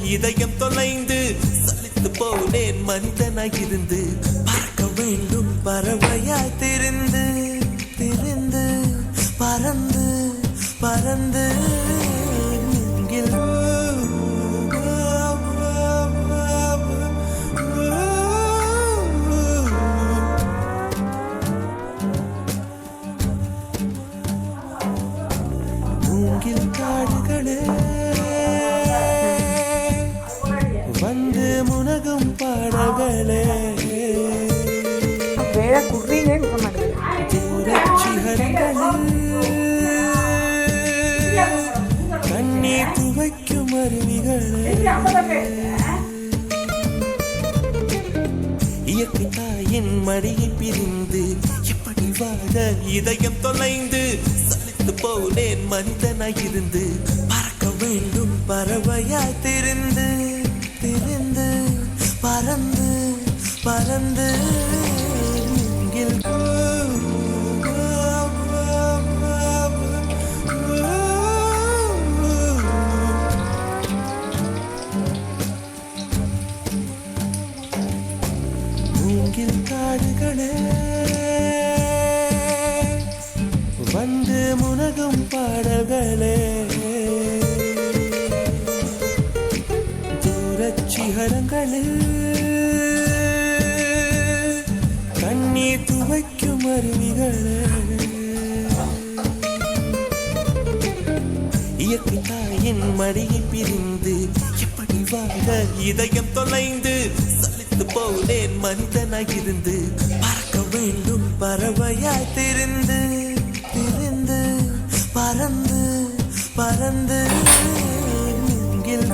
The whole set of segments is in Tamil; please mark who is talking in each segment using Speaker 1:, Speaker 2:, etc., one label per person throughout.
Speaker 1: இதயம் தொலைந்து சலித்து போனேன் மனிதனாய் இருந்து பறக்க வேண்டும் பறவையாய் திரிந்து திரிந்து பறந்து பறந்து நெஞ்சில் மூங்கில் காடுகளே வந்து முனகும் பாடல்களே கண்ணீர் துவைக்கும் அருவிகளே இயற்கை தாயின் மடியை பிரிந்து எப்படி வாழ இதயம் தொலைந்து சலித்து போனேன் மனிதனாய் இருந்து பறக்க வேண்டும் பறவையாய் திரிந்து திரிந்து பறந்து பறந்து நெஞ்சில் மூங்கில் காடுகளே வந்து முனகும் பாடல்களே தூரச்சிகரங்களில் கண்ணீர் துவைக்கும் அருவிகளே இயற்கை தாயின் மடியை பிரிந்து எப்படி வாழ இதயம் தொலைந்து சலித்து போனேன் மனிதனாய் இருந்து பறக்க வேண்டும் பறவையாய் திரிந்து திரிந்து பறந்து பறந்து நெஞ்சில்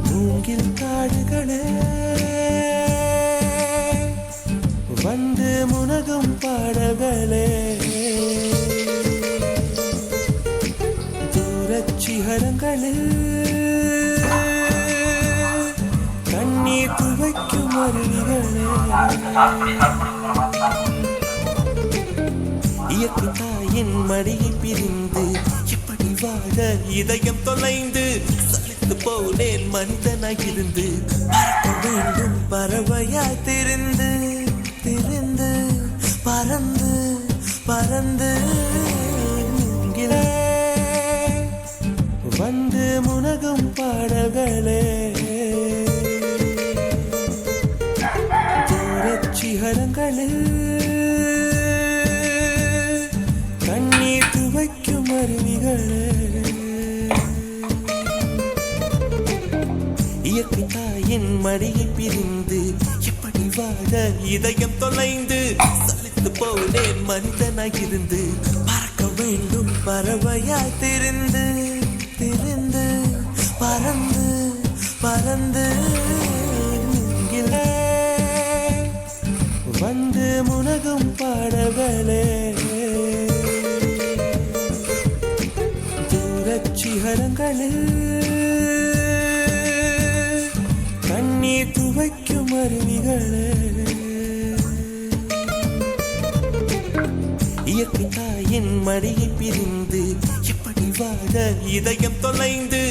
Speaker 1: மூங்கில் காடுகளே வந்து முனகும் பாடல்களே தூரச்சிகரங்களில் கண்ணீர் துவைக்கும் அருவிகளே இயற்கை தாயின் மடியை பிரிந்து எப்படி வாழ இதயம் தொலைந்து சலித்து போனேன் மனிதனாய் இருந்து பறக்க வேண்டும் பறவையாய் திரிந்து திரிந்து பறந்து பறந்து நெஞ்சிலே வந்து முனகும் பாடல்களே தூரச்சிகரங்களில் கண்ணீர் துவைக்கும் அருவிகளே இயற்கை தாயின் மடியை பிரிந்து எப்படி வாழ இதயம் தொலைந்து சலித்து போனேன் மனிதனாய் இருந்து பறக்க வேண்டும் பறவையாய் திரிந்து திரிந்து பறந்து பறந்து நெஞ்சிலே வந்து முனகும் பாடல்களே தூரச்சிகரங்களில் கண்ணீர் துவைக்கும் அருவிகளே இயற்கை தாயின் மடியை பிரிந்து எப்படி வாழ இதயம் தொலைந்து